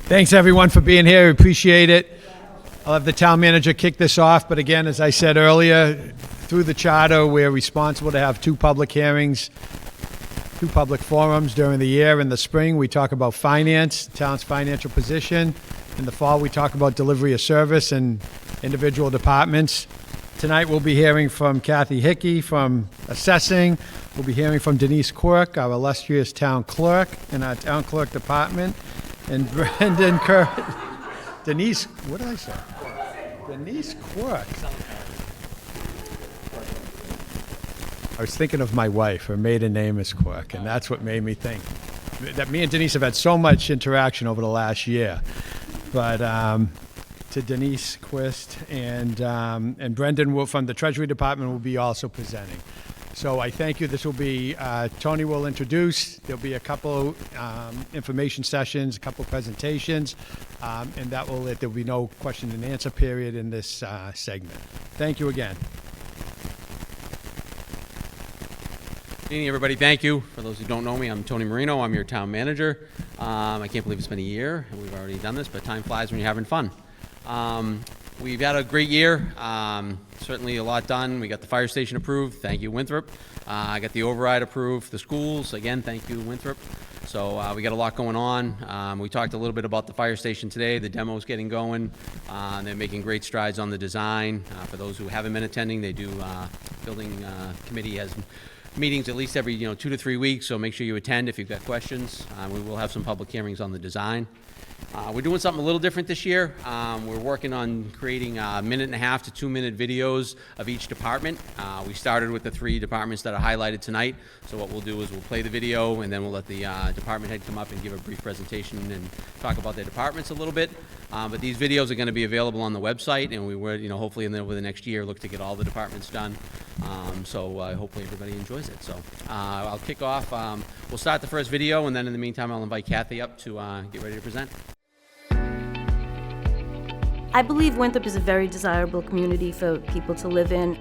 Thanks, everyone, for being here. We appreciate it. I'll have the town manager kick this off, but again, as I said earlier, through the charter, we're responsible to have 2 public hearings, 2 public forums during the year. In the spring, we talk about finance, the town's financial position. In the fall, we talk about delivery of service and individual departments. Tonight, we'll be hearing from Kathy Hickey from assessing. We'll be hearing from Denise Quirk, our illustrious town clerk in our town clerk department. And Brendan Kerr, Denise, what did I say? Denise Quirk. I was thinking of my wife. Her maiden name is Quirk, and that's what made me think that me and Denise have had so much interaction over the last year. But to Denise Quist and Brendan from the Treasury Department will be also presenting. So I thank you. This will be, Tony will introduce. There'll be a couple information sessions, a couple presentations, and that will it. There'll be no question and answer period in this segment. Thank you again. Good evening, everybody. Thank you. For those who don't know me, I'm Tony Marino. I'm your town manager. I can't believe it's been a year and we've already done this, but time flies when you're having fun. We've had a great year. Certainly a lot done. We got the fire station approved. Thank you, Winthrop. I got the override approved. The schools, again, thank you, Winthrop. So we got a lot going on. We talked a little bit about the fire station today. The demo's getting going. They're making great strides on the design. For those who haven't been attending, they do. Building committee has meetings at least every 2 to 3 weeks. So make sure you attend if you've got questions. We will have some public hearings on the design. We're doing something a little different this year. We're working on creating 1.5 to 2 minute videos of each department. We started with the 3 departments that are highlighted tonight. So what we'll do is we'll play the video and then we'll let the department head come up and give a brief presentation and talk about their departments a little bit. But these videos are going to be available on the website, and we will, hopefully over the next year, look to get all the departments done. So hopefully everybody enjoys it. So I'll kick off. We'll start the first video, and then in the meantime, I'll invite Kathy up to get ready to present. I believe Winthrop is a very desirable community for people to live in.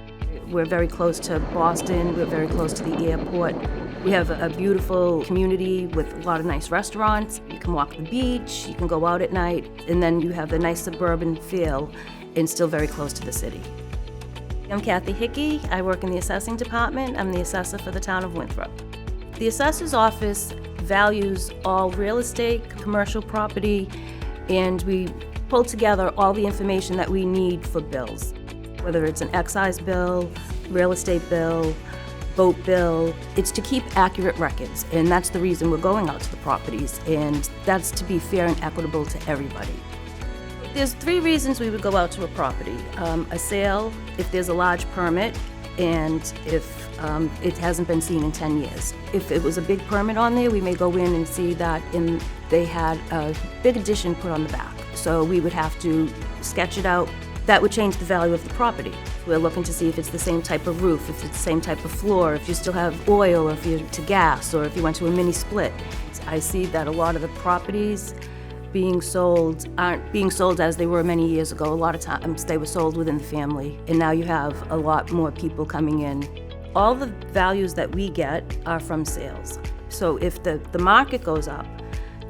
We're very close to Boston. We're very close to the airport. We have a beautiful community with a lot of nice restaurants. You can walk the beach, you can go out at night, and then you have the nice suburban feel and still very close to the city. I'm Kathy Hickey. I work in the assessing department. I'm the assessor for the town of Winthrop. The assessor's office values all real estate, commercial property, and we pull together all the information that we need for bills, whether it's an excise bill, real estate bill, boat bill. It's to keep accurate records, and that's the reason we're going out to the properties, and that's to be fair and equitable to everybody. There's 3 reasons we would go out to a property. A sale, if there's a large permit, and if it hasn't been seen in 10 years. If it was a big permit on there, we may go in and see that they had a big addition put on the back. So we would have to sketch it out. That would change the value of the property. We're looking to see if it's the same type of roof, if it's the same type of floor, if you still have oil, or if you're to gas, or if you went to a mini split. I see that a lot of the properties being sold aren't being sold as they were many years ago. A lot of times they were sold within the family, and now you have a lot more people coming in. All the values that we get are from sales. So if the market goes up,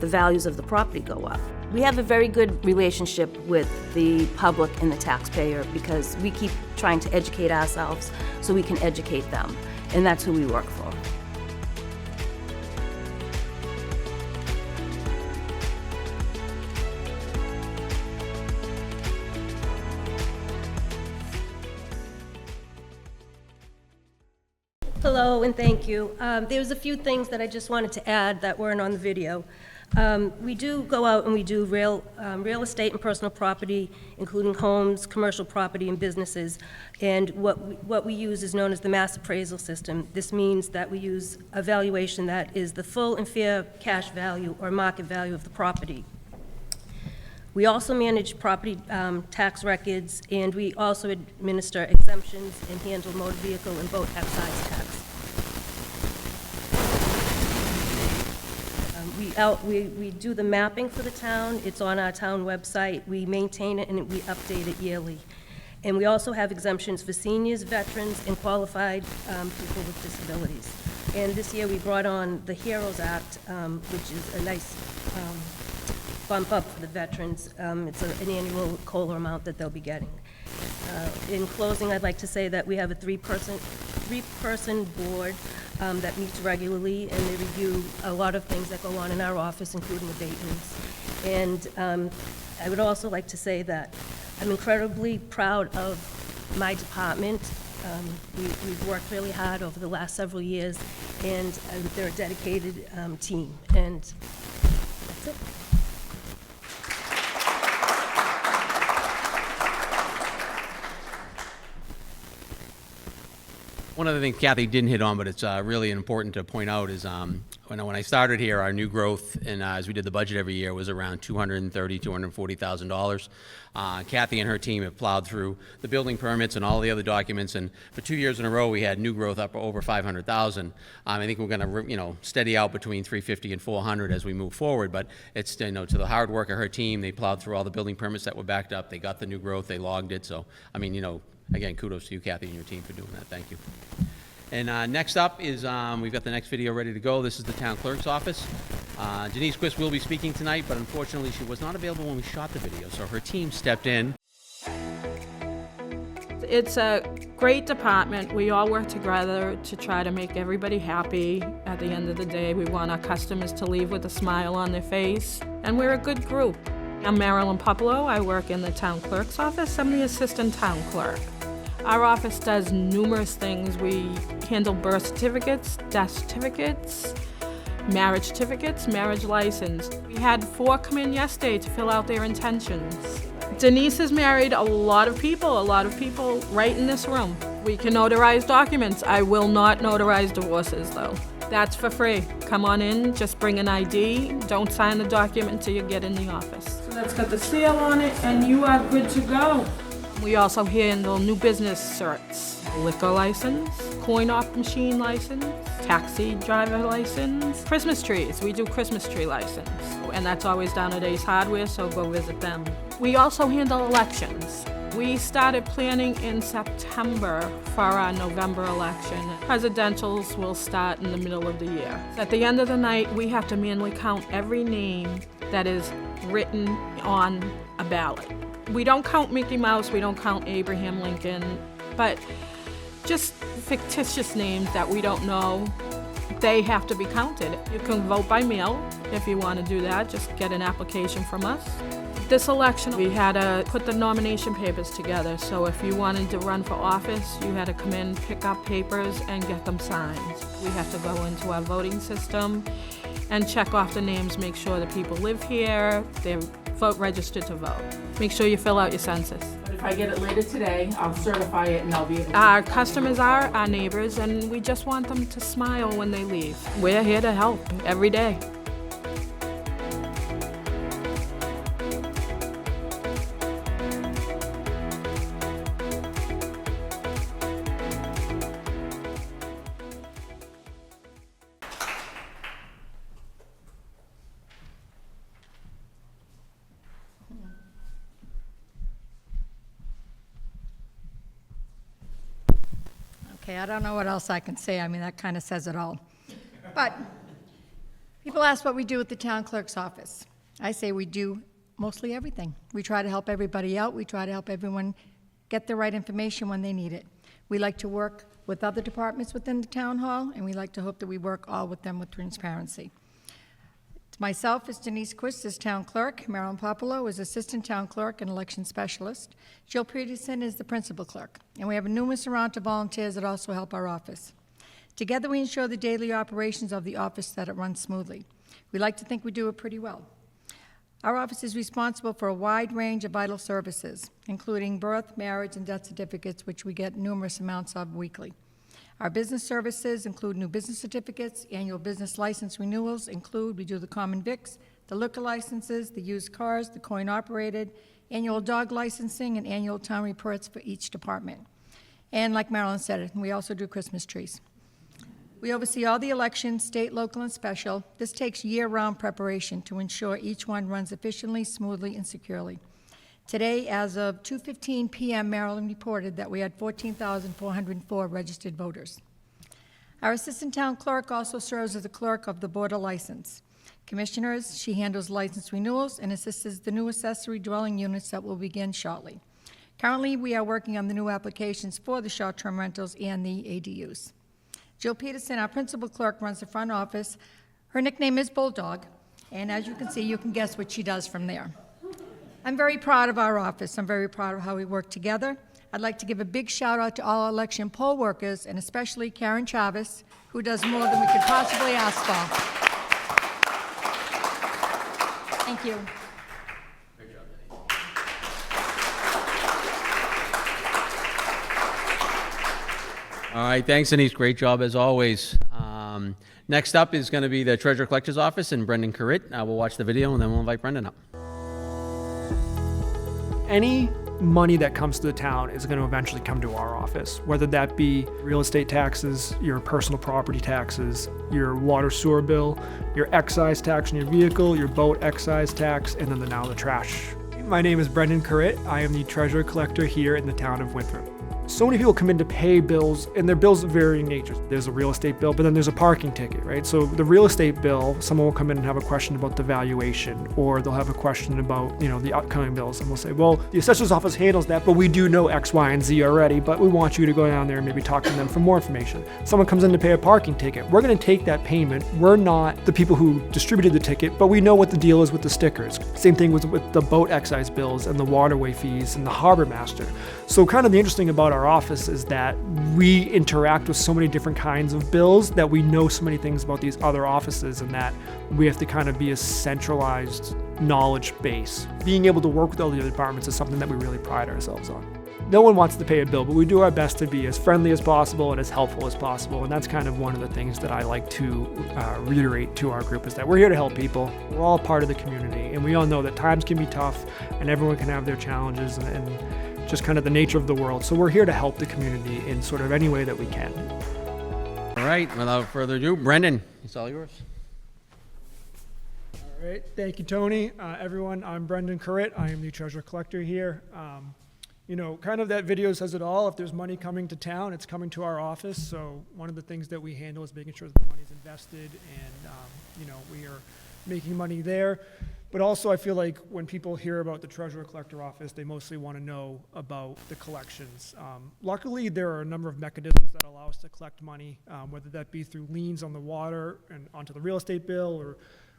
the values of the property go up. We have a very good relationship with the public and the taxpayer because we keep trying to educate ourselves so we can educate them, and that's who we work for. Hello, and thank you. There's a few things that I just wanted to add that weren't on the video. We do go out and we do real estate and personal property, including homes, commercial property, and businesses. And what we use is known as the mass appraisal system. This means that we use a valuation that is the full and fair cash value or market value of the property. We also manage property tax records, and we also administer exemptions and handle motor vehicle and boat excise tax. We do the mapping for the town. It's on our town website. We maintain it and we update it yearly. And we also have exemptions for seniors, veterans, and qualified people with disabilities. And this year we brought on the HEROES Act, which is a nice bump up for the veterans. It's an annual COLA amount that they'll be getting. In closing, I'd like to say that we have a three-person board that meets regularly, and they review a lot of things that go on in our office, including abatements. And I would also like to say that I'm incredibly proud of my department. We've worked really hard over the last several years, and they're a dedicated team. And that's it. One other thing Kathy didn't hit on, but it's really important to point out, is when I started here, our new growth, and as we did the budget every year, was around $230,000, $240,000. Kathy and her team have plowed through the building permits and all the other documents, and for 2 years in a row, we had new growth up over $500,000. I think we're going to, steady out between $350 and $400 as we move forward. But it's, to the hard work of her team, they plowed through all the building permits that were backed up. They got the new growth. They logged it. So, again, kudos to you, Kathy, and your team for doing that. Thank you. And next up is, we've got the next video ready to go. This is the town clerk's office. Denise Quist will be speaking tonight, but unfortunately she was not available when we shot the video, so her team stepped in. It's a great department. We all work together to try to make everybody happy. At the end of the day, we want our customers to leave with a smile on their face, and we're a good group. I'm Marilyn Popolo. I work in the town clerk's office. I'm the assistant town clerk. Our office does numerous things. We handle birth certificates, death certificates, marriage certificates, marriage license. We had 4 come in yesterday to fill out their intentions. Denise has married a lot of people right in this room. We can notarize documents. I will not notarize divorces, though. That's for free. Come on in, just bring an ID. Don't sign the document until you get in the office. So that's got the seal on it, and you are good to go. We also handle new business certs, liquor license, coin-op machine license, taxi driver license, Christmas trees. We do Christmas tree license, and that's always down at Ace Hardware, so go visit them. We also handle elections. We started planning in September for our November election. Presidentials will start in the middle of the year. At the end of the night, we have to manually count every name that is written on a ballot. We don't count Mickey Mouse, we don't count Abraham Lincoln, but just fictitious names that we don't know, they have to be counted. You can vote by mail if you want to do that, just get an application from us. This election, we had to put the nomination papers together, so if you wanted to run for office, you had to come in, pick up papers, and get them signed. We have to go into our voting system and check off the names, make sure the people live here, they're registered to vote. Make sure you fill out your census. But if I get it later today, I'll certify it and I'll be able to... Our customers are our neighbors, and we just want them to smile when they leave. We're here to help every day. Okay, I don't know what else I can say. I mean, that kind of says it all. But people ask what we do at the town clerk's office. I say we do mostly everything. We try to help everybody out. We try to help everyone get the right information when they need it. We like to work with other departments within the town hall, and we like to hope that we work all with them with transparency. Myself is Denise Quist as town clerk. Marilyn Popolo is assistant town clerk and election specialist. Jill Peterson is the principal clerk. And we have a numerous amount of volunteers that also help our office. Together we ensure the daily operations of the office that it runs smoothly. We like to think we do it pretty well. Our office is responsible for a wide range of vital services, including birth, marriage, and death certificates, which we get numerous amounts of weekly. Our business services include new business certificates, annual business license renewals we do the common vics, the liquor licenses, the used cars, the coin-operated, annual dog licensing, and annual town reports for each department. And like Marilyn said, we also do Christmas trees. We oversee all the elections, state, local, and special. This takes year-round preparation to ensure each one runs efficiently, smoothly, and securely. Today, as of 2:15 p.m., Maryland reported that we had 14,404 registered voters. Our assistant town clerk also serves as the clerk of the Board of License. Commissioners, she handles license renewals and assists the new accessory dwelling units that will begin shortly. Currently, we are working on the new applications for the short-term rentals and the ADUs. Jill Peterson, our principal clerk, runs the front office. Her nickname is Bulldog, and as you can see, you can guess what she does from there. I'm very proud of our office. I'm very proud of how we work together. I'd like to give a big shout out to all election poll workers, and especially Karen Chavez, who does more than we could possibly ask for. Thank you. All right, thanks, Denise. Great job as always. Next up is going to be the Treasurer Collector's Office and Brendan Currit. We'll watch the video and then we'll invite Brendan up. Any money that comes to the town is going to eventually come to our office, whether that be real estate taxes, your personal property taxes, your water sewer bill, your excise tax on your vehicle, your boat excise tax, and then now the trash. My name is Brendan Currit. I am the treasurer collector here in the town of Winthrop. So many people come in to pay bills, and they're bills of varying natures. There's a real estate bill, but then there's a parking ticket, right? So the real estate bill, someone will come in and have a question about the valuation, or they'll have a question about, the upcoming bills, and we'll say, well, the assessor's office handles that, but we do know X, Y, and Z already, but we want you to go down there and maybe talk to them for more information. Someone comes in to pay a parking ticket. We're gonna take that payment. We're not the people who distributed the ticket, but we know what the deal is with the stickers. Same thing with the boat excise bills and the waterway fees and the harbor master. So kind of the interesting about our office is that we interact with so many different kinds of bills that we know so many things about these other offices, and that we have to kind of be a centralized knowledge base. Being able to work with all the other departments is something that we really pride ourselves on. No one wants to pay a bill, but we do our best to be as friendly as possible and as helpful as possible, and that's kind of one of the things that I like to reiterate to our group, is that we're here to help people. We're all part of the community, and we all know that times can be tough and everyone can have their challenges and just kind of the nature of the world. So we're here to help the community in sort of any way that we can. All right, without further ado, Brendan, it's all yours. All right, thank you, Tony. Everyone, I'm Brendan Currit. I am the treasurer collector here. Kind of that video says it all. If there's money coming to town, it's coming to our office. So one of the things that we handle is making sure that the money's invested, and we are making money there. But also, I feel like when people hear about the treasurer collector office, they mostly want to know about the collections. Luckily, there are a number of mechanisms that allow us to collect money, whether that be through liens on the water and onto the real estate bill, or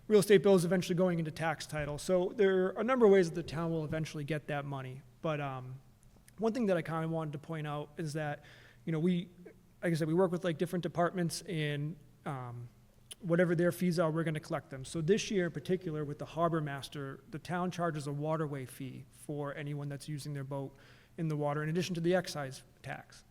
real estate bills eventually going into tax title. So there are a number of ways that the town will eventually get that money. But one thing that I kind of wanted to point out is that, we, like I said, we work with like different departments, and whatever their fees are, we're going to collect them. So this year in particular, with the harbor master, the town charges a waterway fee for anyone that's using their boat in the water, in addition to the excise tax.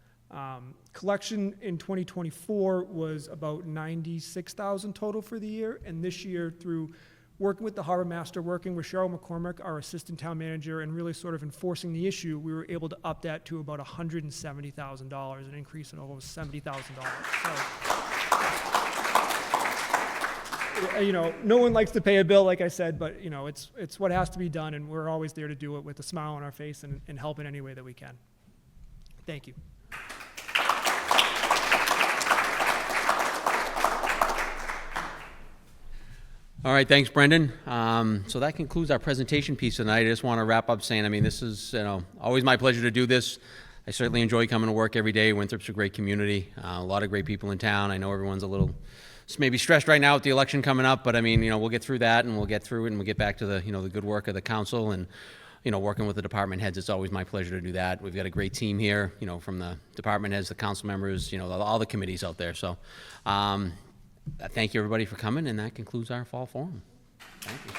Collection in 2024 was about $96,000 total for the year, and this year, through working with the harbor master, working with Cheryl McCormick, our assistant town manager, and really sort of enforcing the issue, we were able to up that to about $170,000, an increase of almost $70,000. So, no one likes to pay a bill, like I said, but it's what has to be done, and we're always there to do it with a smile on our face and help in any way that we can. Thank you. All right, thanks, Brendan. So that concludes our presentation piece tonight. I just want to wrap up saying, this is always my pleasure to do this. I certainly enjoy coming to work every day. Winthrop's a great community, a lot of great people in town. I know everyone's a little maybe stressed right now with the election coming up, but we'll get through that, and we'll get through it, and we'll get back to the the good work of the council, and working with the department heads. It's always my pleasure to do that. We've got a great team here, from the department heads, the council members, all the committees out there. So thank you everybody for coming, and that concludes our fall forum. Thank you.